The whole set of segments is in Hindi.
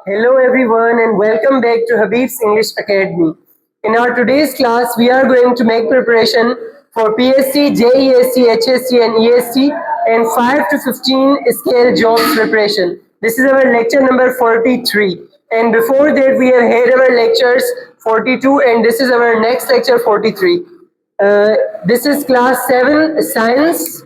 Hello everyone and welcome back to Habib's English Academy. In our today's class, we are going to make preparation for PSC, JESC, HSC and ESC and 5 to 15 scale jobs preparation. This is our lecture number 43. And before that, we have had our lectures 42 and this is our next lecture 43. This is class 7 science.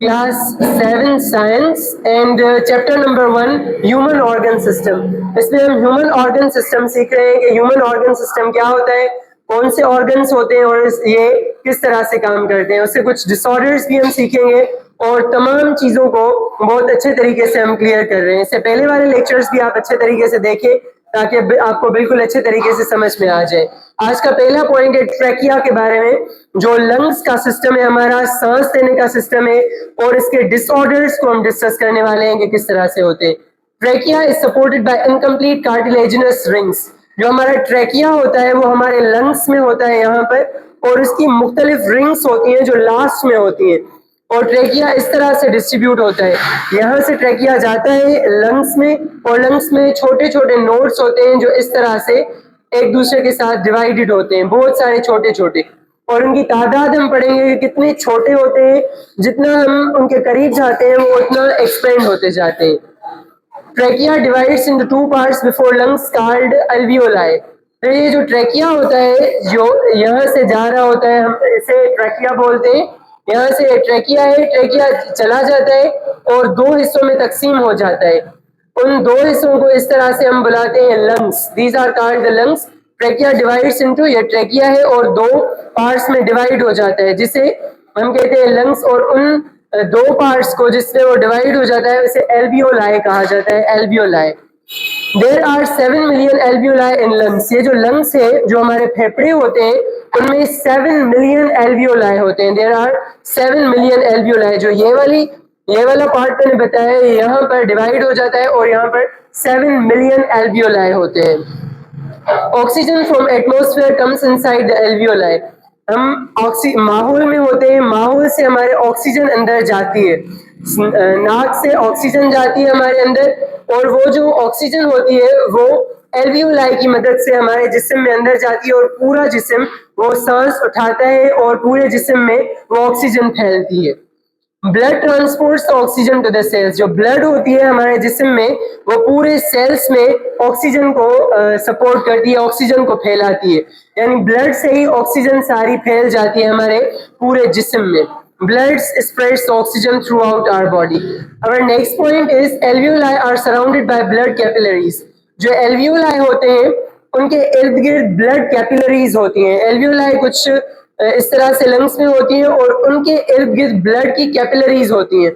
Class 7 science and chapter number 1 human organ system. इसमें हम ह्यूमन ऑर्गन सिस्टम सीख रहे हैं कि ह्यूमन ऑर्गन सिस्टम क्या होता है, कौन से ऑर्गन्स होते हैं और ये किस तरह से काम करते हैं। उससे कुछ डिसऑर्डर्स भी हम सीखेंगे और तमाम चीज़ों को बहुत अच्छे तरीके से हम क्लियर कर रहे हैं। इससे पहले वाले लेक्चर्स भी आप अच्छे तरीके से देखें ताकि आपको बिल्कुल अच्छे तरीके से समझ में आ जाए। आज का पहला पॉइंट है ट्रैकिया के बारे में, जो लंग्स का सिस्टम है, हमारा सांस लेने का सिस्टम है और इसके डिसऑर्डर्स को हम डिस्कस करने वाले हैं कि किस तरह से होते हैं। Trachea is supported by incomplete cartilaginous rings. जो हमारा ट्रैकिया होता है वो हमारे लंग्स में होता है यहाँ पर, और इसकी मुख्तलिफ रिंग्स होती हैं जो लास्ट में होती हैं। और ट्रैकिया इस तरह से डिस्ट्रीब्यूट होता है, यहाँ से ट्रैकिया जाता है लंग्स में और लंग्स में छोटे छोटे नोड्स होते हैं जो इस तरह से एक दूसरे के साथ डिवाइडेड होते हैं, बहुत सारे छोटे छोटे, और उनकी तादाद हम पढ़ेंगे कि कितने छोटे होते हैं। जितना हम उनके करीब जाते हैं वो उतना एक्सपेंड होते जाते हैं। Trachea divides into two parts before lungs called alveoli. तो ये जो ट्रैकिया होता है जो यहाँ से जा रहा होता है, हम इसे ट्रैकिया बोलते हैं। यहाँ से ट्रैकिया है, ट्रैकिया चला जाता है और दो हिस्सों में तकसीम हो जाता है। उन दो हिस्सों को इस तरह से हम बुलाते हैं lungs. These are called the lungs. Trachea divides into, ये ट्रैकिया है और दो पार्ट्स में डिवाइड हो जाता है जिसे हम कहते हैं लंग्स, और उन दो पार्ट्स को जिससे वो डिवाइड हो जाता है उसे एल्वियोलाई कहा जाता है, alveoli. There are 7 million alveoli in lungs. ये जो लंग्स है, जो हमारे फेफड़े होते हैं, उनमें 7 मिलियन एल्वियोलाई होते हैं। There are 7 million alveoli. जो ये वाला पार्ट मैंने बताया है यहाँ पर डिवाइड हो जाता है और यहाँ पर 7 मिलियन एल्वियोलाई होते हैं। Oxygen from atmosphere comes inside the alveoli. हम माहौल में होते हैं, माहौल से हमारे ऑक्सीजन अंदर जाती है, नाक से ऑक्सीजन जाती है हमारे अंदर, और वो जो ऑक्सीजन होती है वो एल्वियोलाई की मदद से हमारे जिस्म में अंदर जाती है और पूरा जिस्म वो सांस उठाता है और पूरे जिस्म में वो ऑक्सीजन फैलती है। Blood transports oxygen to the cells. जो ब्लड होती है हमारे जिस्म में वो पूरे सेल्स में ऑक्सीजन को सपोर्ट करती है, ऑक्सीजन को फैलाती है, यानी ब्लड से ही ऑक्सीजन सारी फैल जाती है हमारे पूरे जिस्म में। Blood spreads oxygen throughout our body. Our next point is alveoli are surrounded by blood capillaries. जो एल्वियोलाई होते हैं उनके इर्द गिर्द ब्लड कैपिलरीज होती हैं। एल्वियोलाई कुछ इस तरह से लंग्स में होती हैं और उनके इर्द गिर्द ब्लड की कैपिलरीज होती हैं।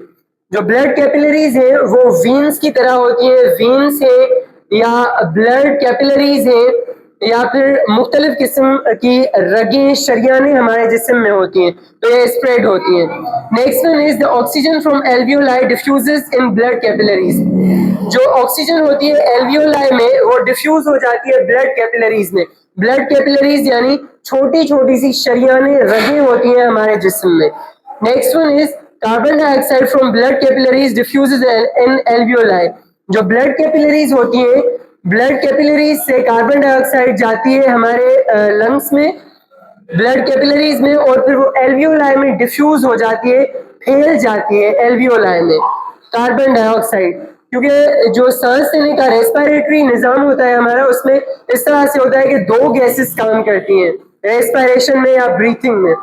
जो ब्लड कैपिलरीज हैं वो वीन्स की तरह होती हैं। वीन्स है या ब्लड कैपिलरीज है या फिर मुख्तलिफ किस्म की रगें, शरियानें हमारे जिस्म में होती हैं, तो ये स्प्रेड होती हैं। Next one is the oxygen from alveoli diffuses in blood capillaries. जो ऑक्सीजन होती है एल्वियोलाई में वो डिफ्यूज हो जाती है ब्लड कैपिलरीज में। ब्लड कैपिलरीज यानी छोटी छोटी सी शरियानें, रगें होती हैं हमारे जिस्म में। Next one is carbon dioxide from blood capillaries diffuses in alveoli. जो ब्लड कैपिलरीज होती हैं, ब्लड कैपिलरीज से कार्बन डाइऑक्साइड जाती है हमारे लंग्स में, ब्लड कैपिलरीज में, और फिर वो एल्वियोलाई में डिफ्यूज हो जाती है, फैल जाती है एल्वियोलाई में कार्बन डाइऑक्साइड। क्योंकि जो सांस लेने का रेस्पिरेटरी निजाम होता है हमारा, उसमें इस तरह से होता है कि दो गैसेस काम करती हैं रेस्पिरेशन में या ब्रीथिंग में।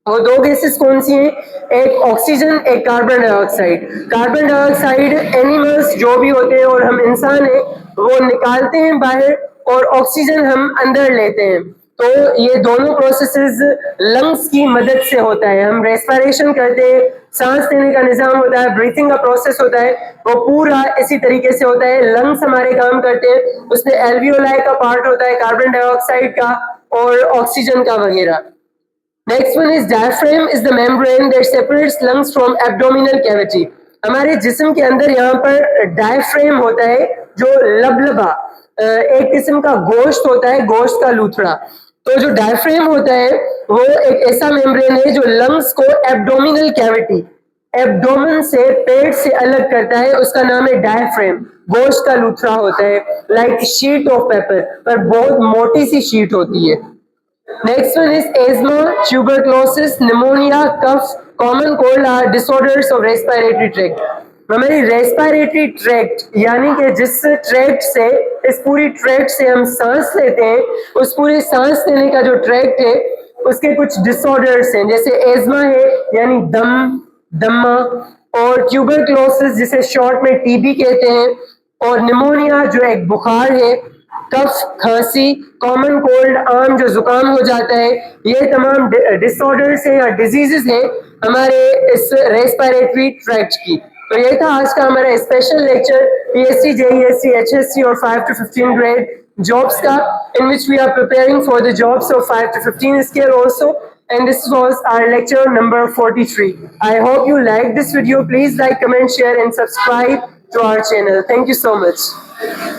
वो दो गैसेस कौन सी हैं? एक ऑक्सीजन, एक carbon dioxide. Carbon dioxide animals जो भी होते हैं और हम इंसान हैं वो निकालते हैं बाहर और ऑक्सीजन हम अंदर लेते हैं। तो ये दोनों प्रोसेसेस लंग्स की मदद से होता है। हम रेस्पिरेशन करते हैं, सांस लेने का निजाम होता है, ब्रीथिंग का प्रोसेस होता है, वो पूरा इसी तरीके से होता है। लंग्स हमारे काम करते हैं, उसमें एल्वियोलाई का पार्ट होता है, कार्बन डाइऑक्साइड का और ऑक्सीजन का वगैरह। Next one is diaphragm is the membrane that separates lungs from abdominal cavity. हमारे जिस्म के अंदर यहाँ पर डायफ्रेम होता है जो लबलबा, एक किस्म का गोश्त होता है, गोश्त का लूथड़ा। तो जो डायफ्रेम होता है वो एक ऐसा मेम्ब्रेन है जो लंग्स को एब्डोमिनल कैविटी, एब्डोमेन से, पेट से अलग करता है, उसका नाम है डायफ्रेम। गोश्त का लूथरा होता है, लाइक शीट ऑफ पेपर, पर बहुत मोटी सी शीट होती है। Next one is asthma, tuberculosis, pneumonia, cough, common cold are disorders of respiratory tract. हमारी रेस्पिरेटरी ट्रैक्ट यानी कि जिस ट्रैक्ट से, इस पूरी ट्रैक्ट से हम सांस लेते हैं, उस पूरे सांस लेने का जो ट्रैक्ट है उसके कुछ डिसऑर्डर्स हैं, जैसे एज्मा है यानी दम, दम्मा, और ट्यूबरक्लोसिस जिसे शॉर्ट में टीबी कहते हैं, और निमोनिया जो एक बुखार है, कफ खांसी, कॉमन कोल्ड आम जो जुकाम हो जाता है, ये तमाम डिसऑर्डर्स है या डिजीजेस है हमारे इस रेस्पिरेटरी ट्रैक्ट की। तो ये था आज का हमारा स्पेशल लेक्चर पीएससी, जेईएससी, एचएससी और 5 to 15 grade jobs ka, in which we are preparing for the jobs of 5 to 15 scale also, and this was our lecture number 43. I hope you liked this video. Please like, comment, share and subscribe to our channel. Thank you so much.